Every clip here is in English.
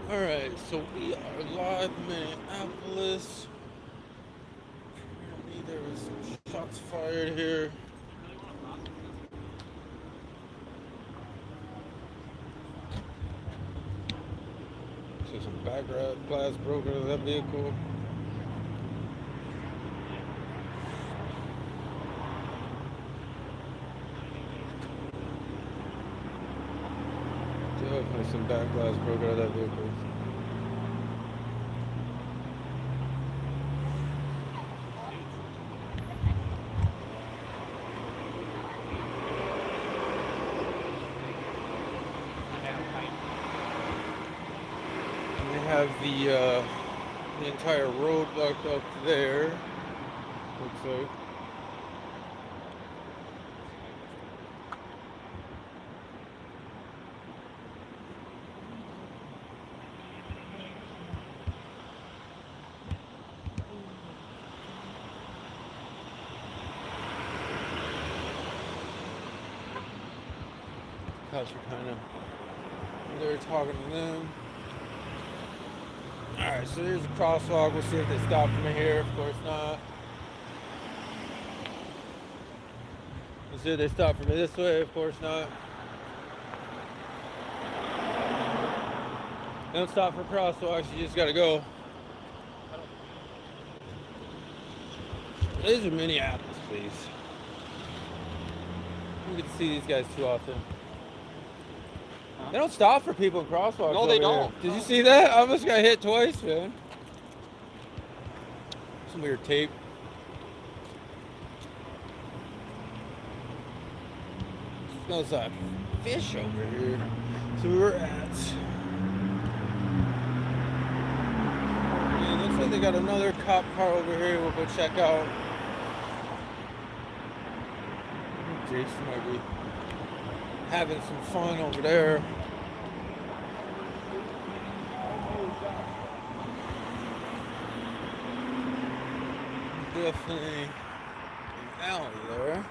Alright, so we are live in Minneapolis. Apparently there was some shots fired here. So some back glass broke out of that vehicle. Definitely some back glass broke out of that vehicle. And they have the entire road blocked up there. Looks like. Cops are kind of, they're talking to them. Alright, so there's a crosswalk. We'll see if they stop for me here. Of course not. We'll see if they stop for me this way. Of course not. Don't stop for crosswalks. You just gotta go. This is Minneapolis, please. You get to see these guys too often. They don't stop for people in crosswalks. No, they don't. Did you see that? I almost got hit twice, man. Some weird tape. Smells like fish over here. So we were at. Yeah, looks like they got another cop car over here. We'll go check out. Jason might be having some fun over there. Definitely an alley there.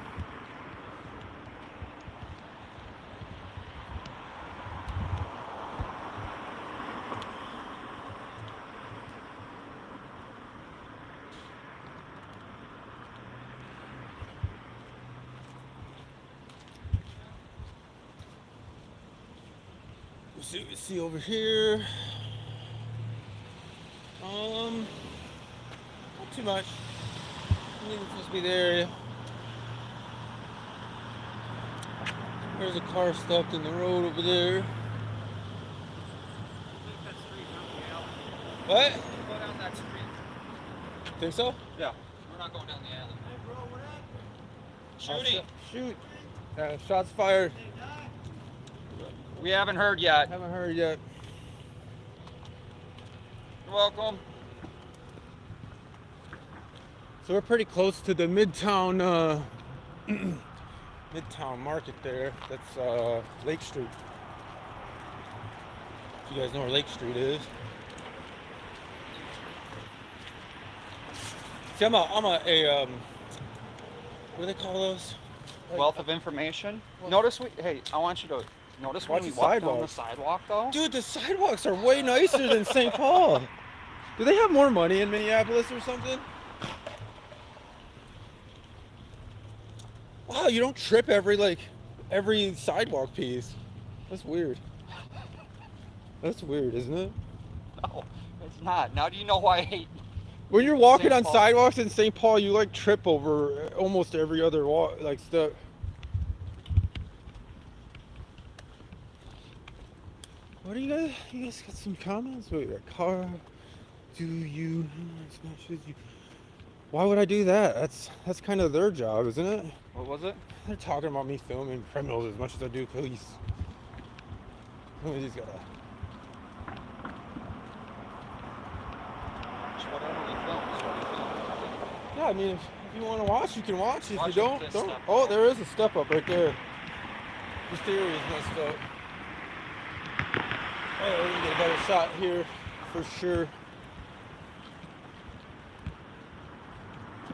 Let's see what we see over here. Not too much. I think it's supposed to be the area. There's a car stopped in the road over there. What? Go down that street. Think so? Yeah. We're not going down the alley. Hey, bro, what happened? Shooting. Shoot. Shots fired. We haven't heard yet. Haven't heard yet. You're welcome. So we're pretty close to the Midtown Midtown Market there. That's Lake Street. If you guys know where Lake Street is. See, I'm a what do they call those? Wealth of information. Notice I want you to notice when we walk down the sidewalk though. Dude, the sidewalks are way nicer than St. Paul. Do they have more money in Minneapolis or something? Wow, you don't trip every sidewalk piece. That's weird. That's weird, isn't it? No, it's not. Now do you know why I hate when you're walking on sidewalks in St. Paul, you like trip over almost every other walk, like stuff. What do you guys? You guys got some comments? Wait, a car? Do you? Smashes you. Why would I do that? That's kind of their job, isn't it? What was it? They're talking about me filming criminals as much as I do police. Somebody's gotta. Yeah, I mean, if you want to watch, you can watch. If you don't. Oh, there is a step up right there. This area is messed up. Oh, we can get a better shot here for sure.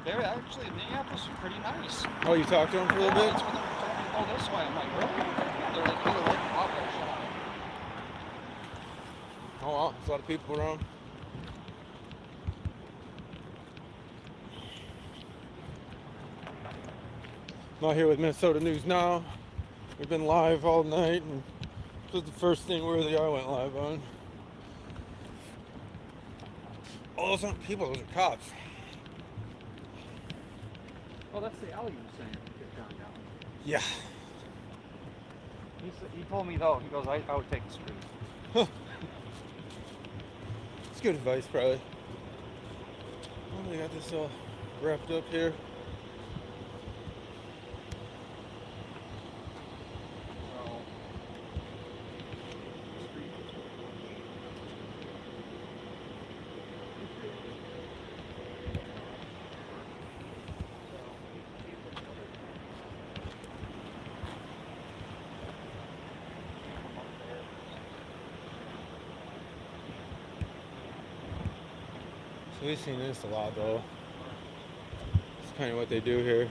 They're actually, Minneapolis is pretty nice. Oh, you talked to them for a little bit? That's when they told me to go this way. I'm like, really? They're like, oh, wow. Oh, wow. a lot of people around. I'm out here with Minnesota News Now. We've been live all night, and this was the first thing really I went live on. Oh, those aren't people, those are cops. Oh, that's the alley you were saying you could have gone down. Yeah. He told me though, he goes, I would take the street. Huh. It's good advice, probably. Well, they got this all wrapped up here. So we've seen this a lot, though. It's kind of what they do here.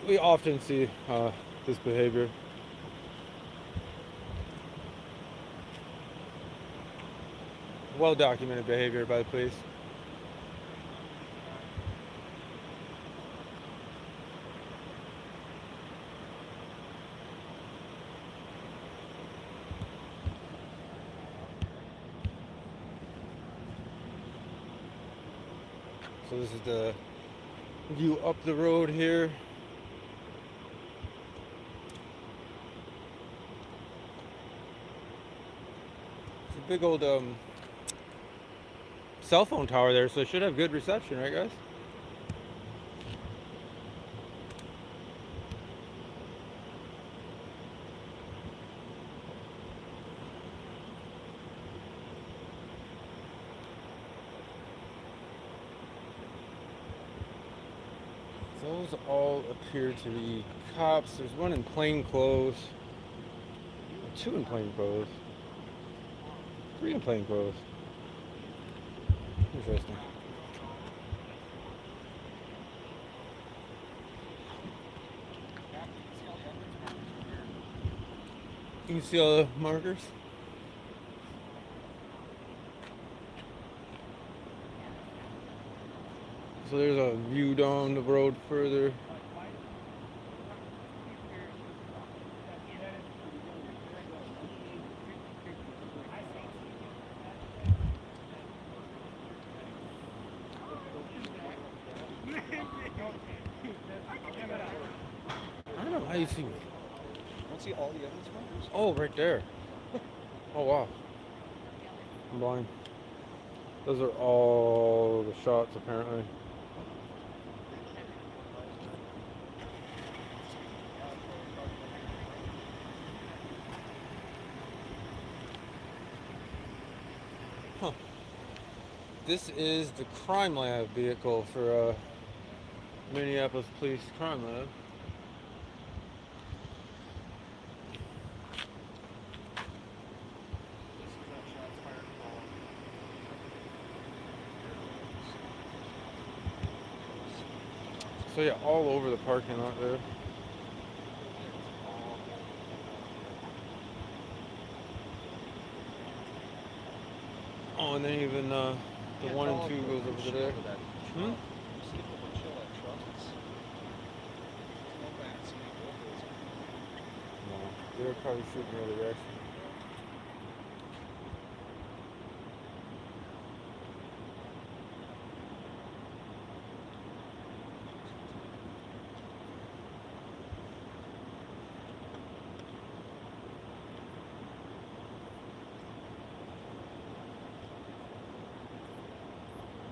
We often see this behavior. Well-documented behavior by the police. So this is the view up the road here. It's a big old cell phone tower there, so it should have good reception, right guys? Those all appear to be cops. There's one in plain clothes, two in plain clothes, three in plain clothes. Interesting. You can see all the markers. So there's a view down the road further. I don't know how you see. Don't see all the evidence markers? Oh, right there. Oh wow. I'm blind. Those are all the shots apparently. Huh. This is the crime lab vehicle for Minneapolis Police Crime Lab. So yeah, all over the parking lot there. Oh, and then even the 1 and 2 goes over to there. Hmm? No, they were probably shooting the other direction.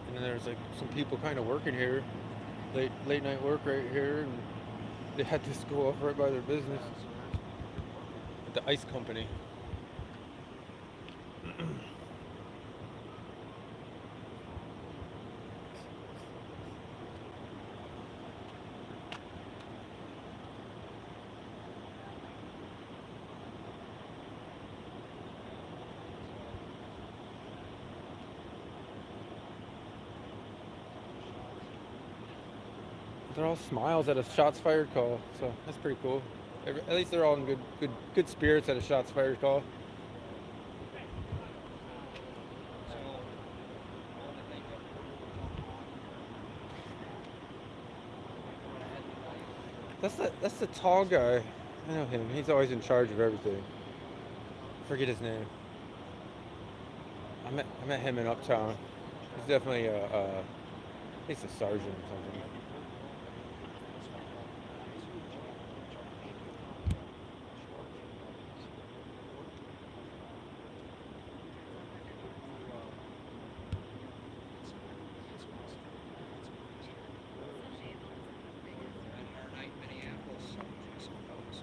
And then there's like some people kind of working here, late night work right here, and they had this go off right by their business, at the ice company. They're all smiles at a shots fired call, so that's pretty cool. At least they're all in good spirits at a shots fired call. So, I want to thank everyone for jumping on. That's the tall guy. I know him. He's always in charge of everything. Forget his name. I met him in Uptown. He's definitely he's a sergeant or something. Our night in Minneapolis Copz.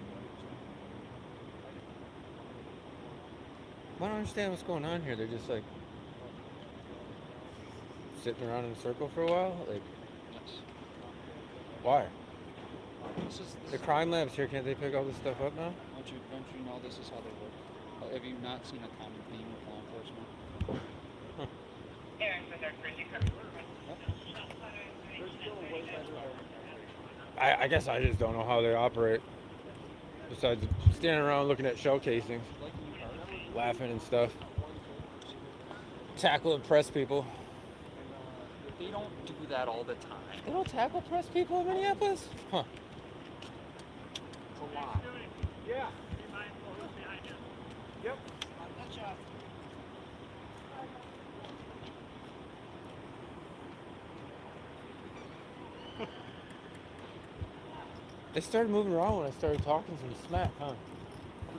I don't understand what's going on here. They're just like sitting around in a circle for a while. Like, Yes. why? This is The crime labs here, can't they pick all this stuff up now? don't you know this is how they work? Have you not seen a common theme with law enforcement? I guess I just don't know how they operate. Besides standing around looking at shell casings, laughing and stuff. Tackle and press people. They don't do that all the time. They don't tackle press people in Minneapolis? Huh. It's a lot. Yeah. Yep. They started moving around when I started talking some smack, huh?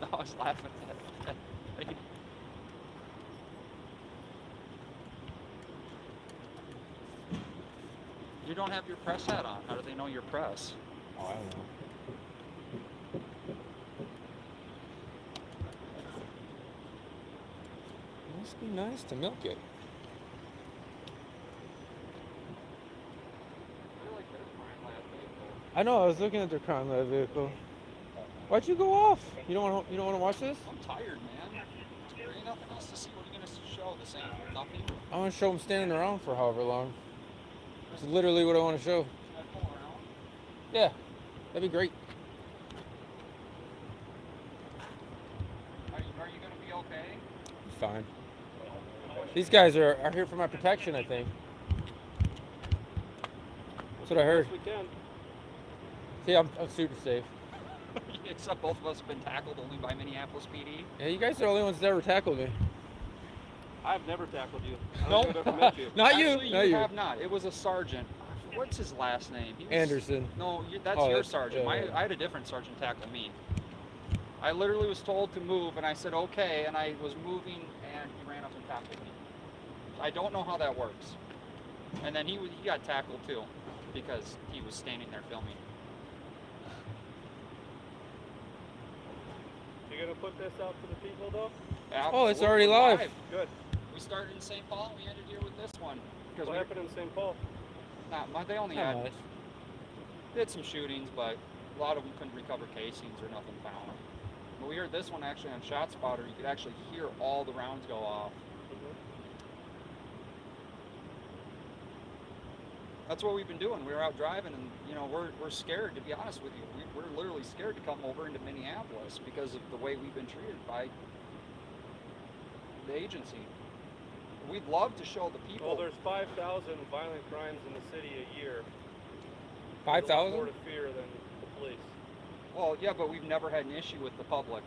No, I was laughing at it. You don't have your press hat on. How do they know you're press? Oh, I don't know. It must be nice to milk it. I know. I was looking at their crime lab vehicle. Why'd you go off? You don't want to watch this? I'm tired, man. There ain't nothing else to see. What are you gonna show? The same nothing? I want to show them standing around for however long. It's literally what I want to show. Should I pull around? Yeah, that'd be great. Are you gonna be okay? Fine. These guys are here for my protection, I think. That's what I heard. Yes, we can. See, I'm super safe. Except both of us have been tackled only by Minneapolis PD. Yeah, you guys are the only ones that ever tackled me. I've never tackled you. I No, don't think I've ever met you. not Actually, you. Not you. have not. It was a sergeant. What's his last name? He was, Anderson. No, that's Oh, your that's- sergeant. yeah. I had a different sergeant tackle me. I literally was told to move, and I said okay, and I was moving, and he ran up and tackled me. I don't know how that works. And then he got tackled too, because he was standing there filming. You gonna put this out to the people though? Oh, it's We're already live. Good. We started in St. Paul, and we ended here with this one. Because What happened in St. Paul? they only Not had much. did some shootings, but a lot of them couldn't recover casings or nothing found. But we heard this one actually on ShotSpotter. You could actually hear all the rounds go off. That's what we've been doing. We were out driving, and we're scared, to be honest with you. We're literally scared to come over into Minneapolis because of the way we've been treated by the agency. We'd love to show the people. Well, there's 5,000 violent crimes in the city a year. 5,000? More to fear than the police. Well, yeah, but we've never had an issue with the public.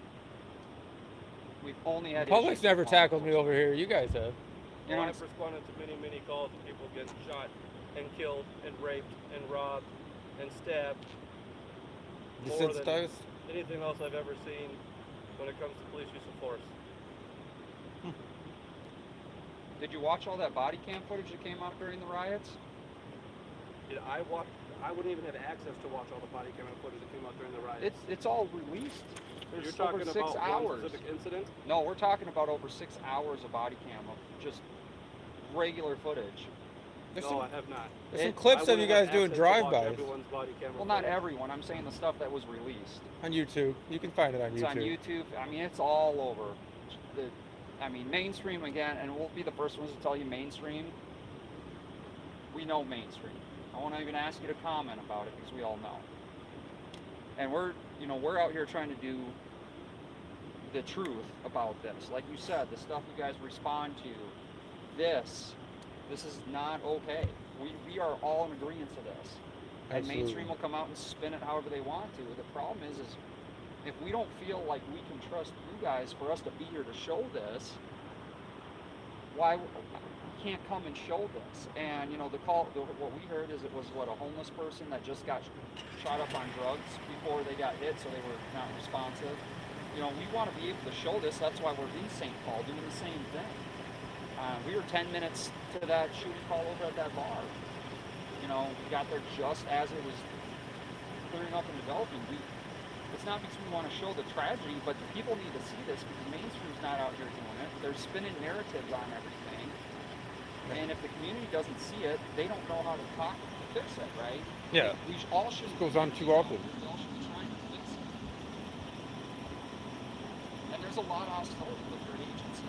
We've only had Public's issues never with tackled me law over here. You guys have. You know, I've responded to many calls of people getting shot and killed and raped and robbed and stabbed. More than Desensitized? anything else I've ever seen when it comes to police use of force. Did you watch all that body cam footage that came out during the riots? I wouldn't even have access to watch all the body camera footage that came out during the riots. It's all released. There's You're talking over 6 about hours. one specific incident? No, we're talking about over 6 hours of body cam of just regular footage. There's No, some, I have not. there's some It- clips I of you wouldn't have guys doing access to watch drive-bys everyone's body camera Well, not footage. everyone. I'm saying the stuff that was released. on YouTube. You can find it on It's YouTube. on YouTube. I mean, it's all over. Mainstream again, and we'll be the first ones to tell you mainstream. We know mainstream. I won't even ask you to comment about it because we all know. And we're out here trying to do the truth about this. Like you said, the stuff you guys respond to, this is not okay. We are all in agreement to this. And Absolutely. mainstream will come out and spin it however they want to. The problem is if we don't feel like we can trust you guys for us to be here to show this, why we can't come and show this? And what we heard is it was a homeless person that just got shot up on drugs before they got hit, so they were not responsive. We want to be able to show this. That's why we're in St. Paul doing the same thing. We were 10 minutes to that shooting call over at that bar. We got there just as it was clearing up and developing. It's not because we want to show the tragedy, but the people need to see this because mainstream's not out here doing it. They're spinning narratives on everything. And if the community doesn't see it, they don't know how to talk to fix it, right? Yeah. We all should. This goes on too often. We all should be trying to fix it. And there's a lot of hostility with your agency.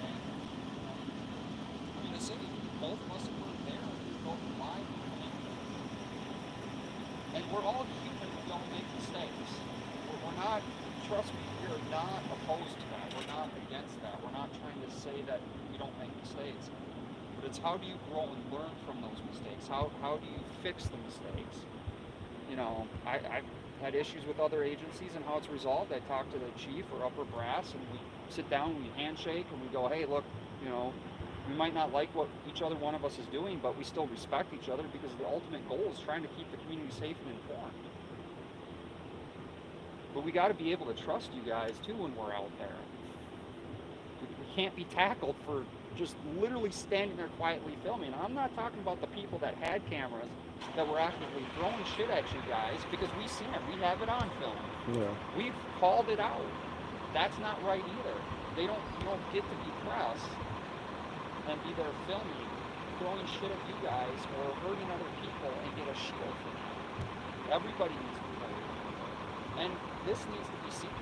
And, the city, both of us were there. We both live. And we're all human. We all make mistakes. We're not, trust me, we're not opposed to that. We're not against that. We're not trying to say that we don't make mistakes. But it's how do you grow and learn from those mistakes? How do you fix the mistakes? I've had issues with other agencies and how it's resolved. I talk to the chief or upper brass and we sit down, we handshake, and we go, hey, look, we might not like what each other one of us is doing, but we still respect each other because the ultimate goal is trying to keep the community safe and informed. But we got to be able to trust you guys too when we're out there. We can't be tackled for just literally standing there quietly filming. I'm not talking about the people that had cameras that were actively throwing shit at you guys because we seen it. We have it on film. Yeah. We've called it out. That's not right either. You don't get to be press and be there filming, throwing shit at you guys or hurting other people and get a shield for that. Everybody needs to be heard. And this needs to be seen.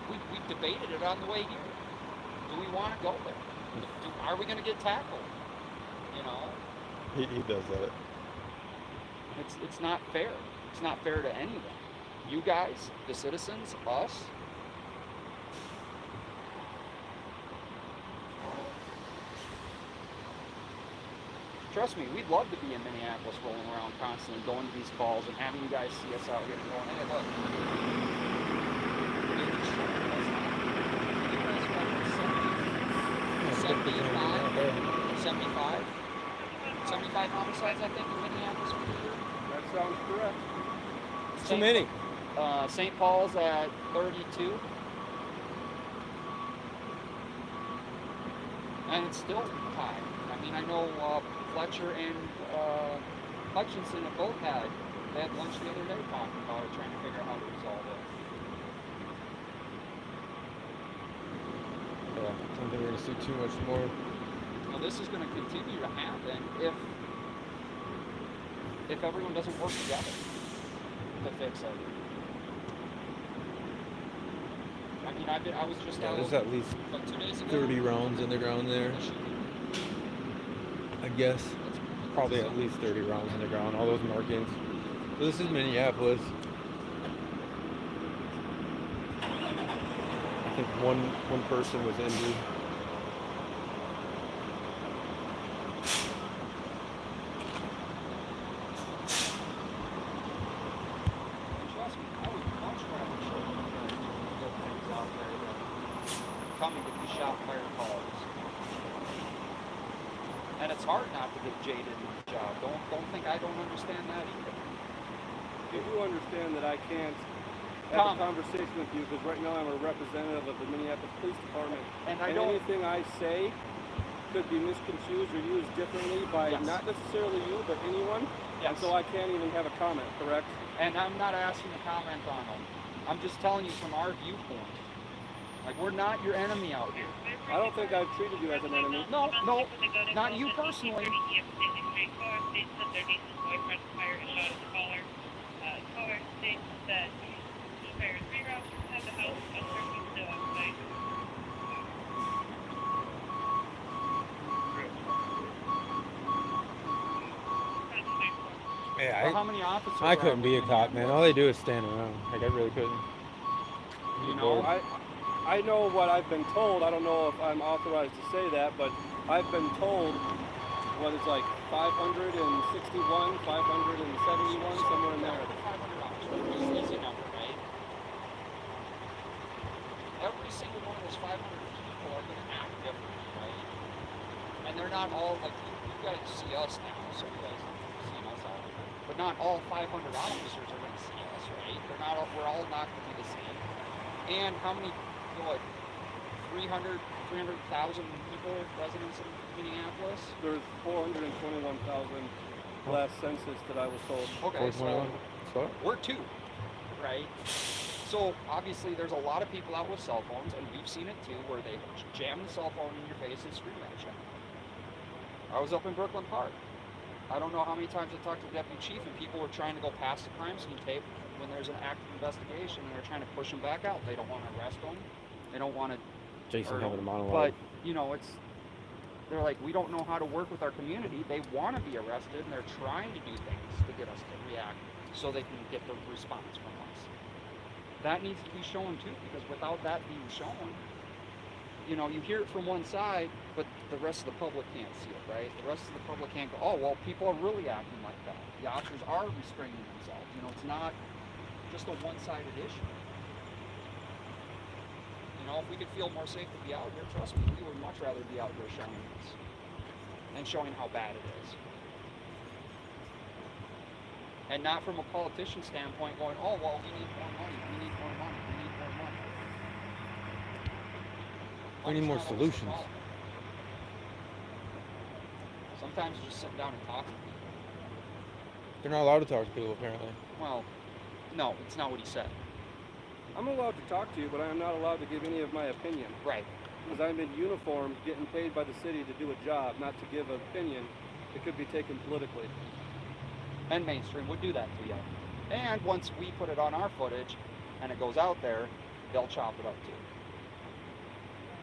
We've debated it on the way here. Do we want to go there? Are we going to get tackled? He does that. It's not fair. It's not fair to anyone. You guys, the citizens, us. Trust me, we'd love to be in Minneapolis rolling around constantly, going to these calls and having you guys see us out here and going, hey, look. You guys want 75 homicides, I think, in Minneapolis per year. That sounds correct. Too many. St. Paul's at 32. And it's still high. I mean, I know Fletcher and Hutchinson have both they had lunch the other day talking about it, trying to figure out how to resolve it. Yeah, I don't think we're going to see too much more. Now, this is going to continue to happen if everyone doesn't work together to fix it. I mean, I was just out There's at least 2 days ago. 30 rounds in the ground there. I guess. Probably at least 30 rounds in the ground, all those markings. So this is Minneapolis. I think one person was injured. Trust me, I would much rather show you good things out there than coming to these shot fire calls. And it's hard not to get jaded in the job. Don't think I don't understand that either. You do understand that I can't have a conversation with you because right now I'm a representative of the Minneapolis Police Department. And anything I say could be misconstrued or used differently by not necessarily you, but anyone. Yes. And so I can't even have a comment, correct? And I'm not asking to comment on them. I'm just telling you from our viewpoint. Like, we're not your enemy out here. I don't think I've treated you as an enemy. No, not you personally. Caller states that he fired 3 rounds inside the house, a person still outside. Yeah, I But how many officers? I are couldn't be a in cop, man. All they do is stand around. Like, I really couldn't. You know, I know what I've been told. I don't know if I'm authorized to say that, but I've been told what is like 561, 571, somewhere in there. Easy number, right? Every single one of those 500 people are going to act differently, right? And they're not all like you guys see us now, so you guys see us all, but not all 500 officers are going to see us, right? They're not. We're all not going to be the same. And how many? You know, like 300,000 people, residents in Minneapolis. There's 421,000 last census that I was told. Okay, so we're 2, right? So obviously there's a lot of people out with cell phones, and we've seen it too, where they jam the cell phone in your face and scream at you. I was up in Brooklyn Park. I don't know how many times I talked to the deputy chief, and people were trying to go past the crime scene tape when there's an active investigation, and they're trying to push them back out. They don't want to arrest them. They don't want to. Jason having a monologue. But you know, they're like, we don't know how to work with our community. They want to be arrested, and they're trying to do things to get us to react so they can get the response from us. That needs to be shown too, because without that being shown, you know, you hear it from one side, but the rest of the public can't see it, right? The rest of the public can't go, oh, well, people are really acting like that. The officers are restraining themselves. You know, it's not just a one-sided issue. You know, if we could feel more safe to be out here, trust me, we would much rather be out here showing this and showing how bad it is. And not from a politician standpoint going, oh, well, we need more money, we need more money, we need more money. We need more solutions. Sometimes you just sit down and talk to people. They're not allowed to talk to people, apparently. Well, no, it's not what he said. I'm allowed to talk to you, but I am not allowed to give any of my opinion. Right. Because I'm in uniform, getting paid by the city to do a job, not to give an opinion that could be taken politically. And mainstream would do that to you. And once we put it on our footage and it goes out there, they'll chop it up too.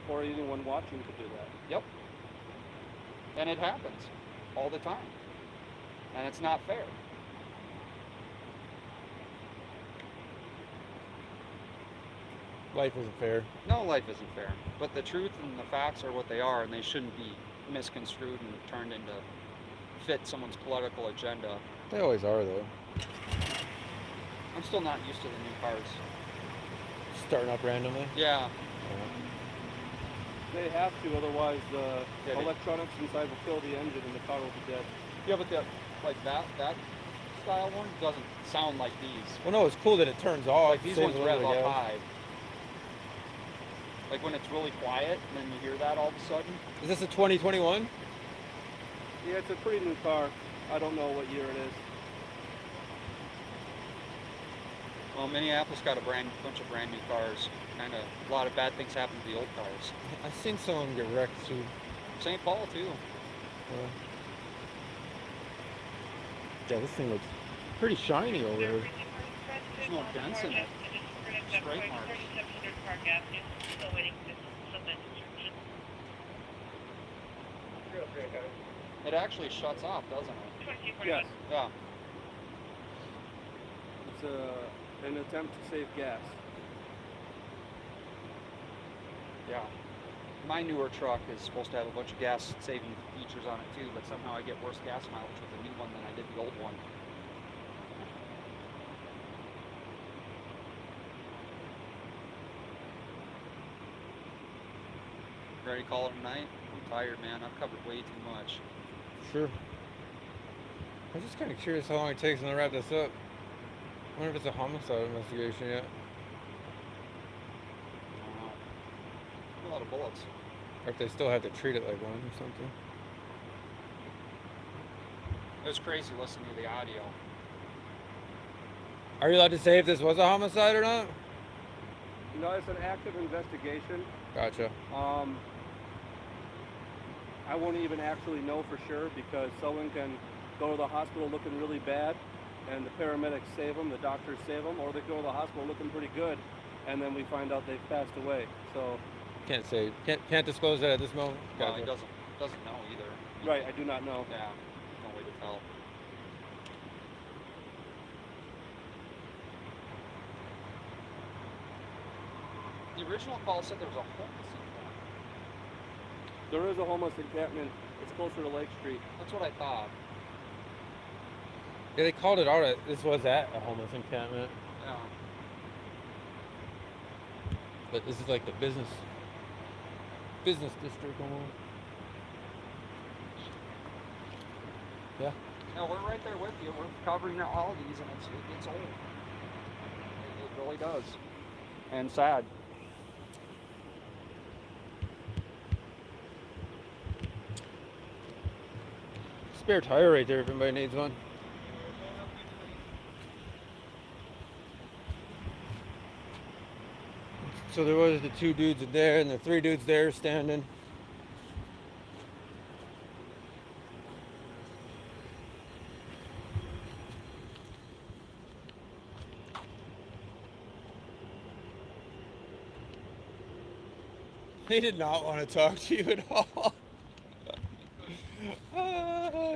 Or anyone watching could do that. Yep. And it happens all the time. And it's not fair. Life isn't fair. No, life isn't fair. But the truth and the facts are what they are, and they shouldn't be misconstrued and turned into fit someone's political agenda. They always are, though. I'm still not used to the new cars. Starting up randomly? Yeah. They have to, otherwise the electronics inside will kill the engine and the car will be dead. Yeah, but that style one doesn't sound like these. Well, no, it's cool that it turns off. Like these ones rev up high. Like when it's really quiet, and then you hear that all of a sudden. Is this a 2021? Yeah, it's a pretty new car. I don't know what year it is. Well, Minneapolis got a bunch of brand new cars. Kind of a lot of bad things happen to the old cars. I've seen some of them get wrecked too. St. Paul too. Yeah, this thing looks pretty shiny over here. There's no dents in it. Straight marks. It actually shuts off, doesn't it? Yes. Yeah. It's an attempt to save gas. Yeah. My newer truck is supposed to have a bunch of gas-saving features on it too, but somehow I get worse gas mileage with the new one than I did the old one. Ready to call it a night? I'm tired, man. I've covered way too much. Sure. I'm just kind of curious how long it takes them to wrap this up. I wonder if it's a homicide investigation yet. A lot of bullets. Or if they still have to treat it like one or something. It was crazy listening to the audio. Are you allowed to say if this was a homicide or not? No, it's an active investigation. Gotcha. I won't even actually know for sure because someone can go to the hospital looking really bad and the paramedics save them, the doctors save them, or they go to the hospital looking pretty good and then we find out they've passed away. So can't say, can't disclose that at this moment. Well, Gotcha. he doesn't know either. Right, I do not know. Yeah, no way to tell. the original call said there was a homeless encampment. There is a homeless encampment. It's closer to Lake Street. That's what I thought. Yeah, they called it out. This was at a homeless encampment, Yeah. but this is like the business district almost. Yeah. No, we're right there with you. We're covering all these, and it gets old. It really does. And sad. Spare tire right there if anybody needs one. So there was the 2 dudes there and the 3 dudes there standing. They did not want to talk to you at all.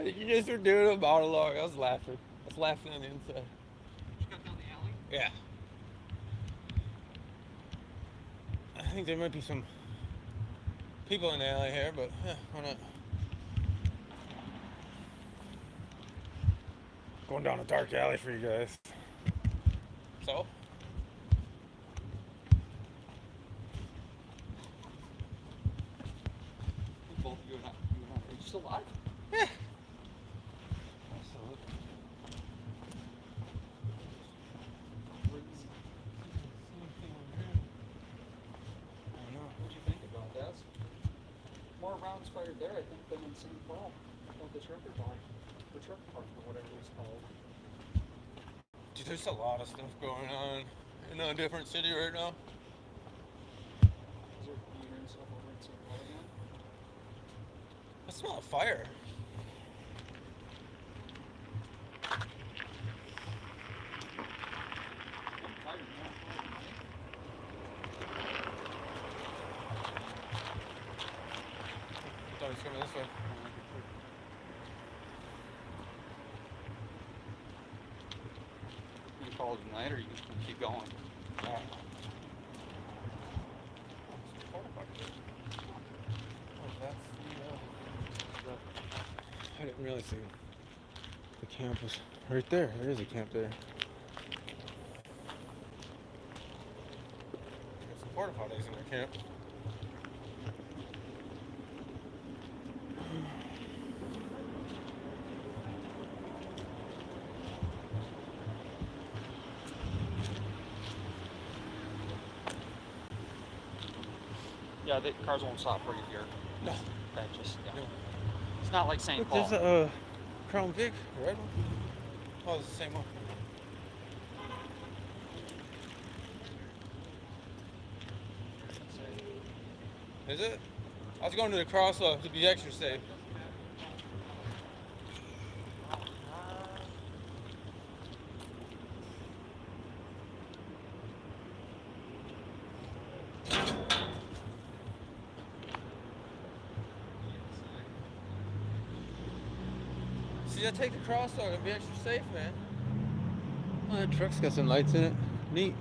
You just were doing a monologue. I was laughing. I was laughing on the inside. You got down the alley? Yeah. I think there might be some people in the alley here, but yeah, why not? Going down a dark alley for you guys. So? Both you and I. Are you still alive? Yeah. What do you think about that? More rounds fired there, I think, than in St. Paul. Of the trucker park. The truck park, or whatever it's called. Dude, there's a lot of stuff going on in a different city right now. Is there you hearing stuff over in St. Paul again? I smell a fire. I'm tired now. I thought he was coming this way. You can call it a night, or you can keep going. I didn't realize the camp was right there. There is a camp there. There's some porta potties in their camp. Yeah, the cars won't stop for you here. No. That just, yeah. No. It's not like St. Look, Paul. there's a Crown Vic, a red one. Oh, it's the same one. Is it? I was going to the crosswalk to be extra safe. See, I take the crosswalk and be extra safe, man. Oh, that truck's got some lights in it. Neat.